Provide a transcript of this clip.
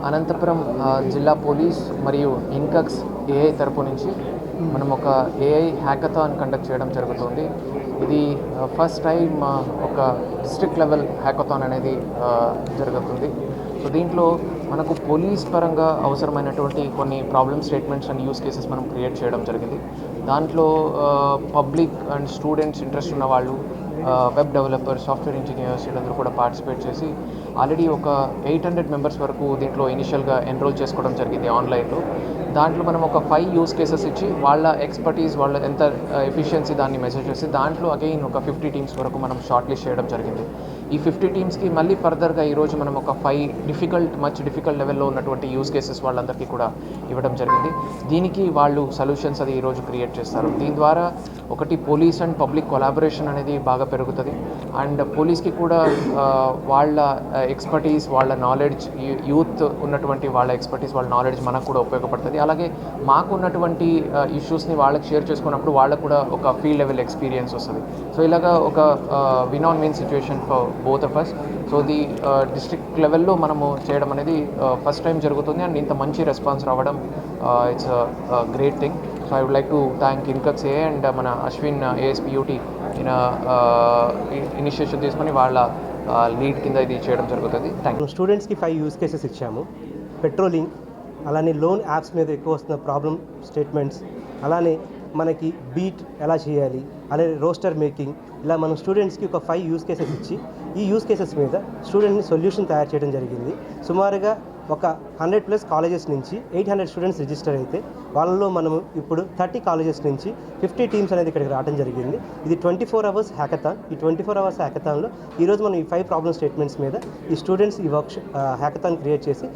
అనంతపురం జిల్లా పోలీస్ మరియు ఇన్కక్స్ ఏఐ తరపు నుంచి మనం ఒక ఏఐ హ్యాకథాన్ కండక్ట్ చేయడం జరుగుతుంది. ఇది ఫస్ట్ టైం ఒక డిస్ట్రిక్ట్ లెవెల్ హ్యాకథాన్ అనేది జరుగుతుంది. సో దీంట్లో మనకు పోలీస్ పరంగా అవసరమైనటువంటి కొన్ని problem statements and use cases మనం క్రియేట్ చేయడం జరిగింది. దాంట్లో పబ్లిక్ అండ్ స్టూడెంట్స్ ఇంట్రెస్ట్ ఉన్న వాళ్ళు, వెబ్ డెవలపర్, సాఫ్ట్వేర్ ఇంజనీర్స్ వీళ్ళందరూ కూడా పార్టిసిపేట్ చేసి ఆల్రెడీ ఒక 800 మెంబర్స్ వరకు దీంట్లో ఇనిషియల్గా ఎన్రోల్ చేసుకోవడం జరిగింది ఆన్లైన్లో. దాంట్లో మనం ఒక 5 యూస్ కేసెస్ ఇచ్చి వాళ్ళ ఎక్స్పర్టీస్, వాళ్ళ ఎంత ఎఫిషియన్సీ దాన్ని మెజర్ చేసి దాంట్లో అగైన్ ఒక 50 టీమ్స్ వరకు మనం షార్ట్ లిస్ట్ చేయడం జరిగింది. ఈ 50 టీమ్స్కి మళ్ళీ ఫర్దర్గా ఈరోజు మనం ఒక 5 మచ్ డిఫికల్ట్ లెవెల్లో ఉన్నటువంటి యూస్ కేసెస్ వాళ్ళందరికీ కూడా ఇవ్వడం జరిగింది. దీనికి వాళ్ళు సొల్యూషన్స్ అది ఈరోజు క్రియేట్ చేస్తారు. దీని ద్వారా ఒకటి పోలీస్ అండ్ పబ్లిక్ కొలాబరేషన్ అనేది బాగా పెరుగుతుంది. అండ్ పోలీస్కి కూడా వాళ్ళ ఎక్స్పర్టీస్, వాళ్ళ నాలెడ్జ్, యూత్ ఉన్నటువంటి వాళ్ళ ఎక్స్పర్టీస్, వాళ్ళ నాలెడ్జ్ మనకు కూడా ఉపయోగపడుతుంది. అలాగే మాకు ఉన్నటువంటి ఇష్యూస్ని వాళ్ళకి షేర్ చేసుకున్నప్పుడు వాళ్ళకు కూడా ఒక ఫీల్డ్ లెవెల్ ఎక్స్పీరియన్స్ వస్తుంది. సో ఇలాగా ఒక win on win situation for both of us. So the district లెవెల్లో మనము చేయడం అనేది ఫస్ట్ టైం జరుగుతుంది. అండ్ ఇంత మంచి రెస్పాన్స్ రావడం it's great thing. So I would like to thank ఇన్కక్స్ ఏ అండ్ మన అశ్విన్ ఏఎస్పియూటీ ఇనిషియేషన్ తీసుకొని వాళ్ళ లీడ్ కింద ఇది చేయడం జరుగుతుంది. Thank you. స్టూడెంట్స్కి 5 యూస్ కేసెస్ ఇచ్చాము. పెట్రోలింగ్, అలానే లోన్ యాప్స్ మీద ఎక్కువ వస్తున్న ప్రాబ్లమ్ స్టేట్మెంట్స్, అలానే మనకి బీట్ ఎలా చేయాలి, అలానే రోస్టర్ మేకింగ్, ఇలా మనం స్టూడెంట్స్కి ఒక 5 యూస్ కేసెస్ ఇచ్చి ఈ యూస్ కేసెస్ మీద స్టూడెంట్ని సొల్యూషన్ తయారు చేయడం జరిగింది. సుమారుగా ఒక 100+ కాలేజెస్ నుంచి 800 స్టూడెంట్స్ రిజిస్టర్ అయితే వాళ్ళలో మనము ఇప్పుడు 30 కాలేజెస్ నుంచి 50 టీమ్స్ అనేది ఇక్కడికి రావడం జరిగింది. ఇది 24 అవర్స్ హ్యాకథాన్. ఈ 24 అవర్స్ హ్యాకథాన్లో ఈరోజు మనం ఈ 5 ప్రాబ్లమ్ స్టేట్మెంట్స్ మీద ఈ స్టూడెంట్స్ ఈ హ్యాకథాన్ క్రియేట్ చేసి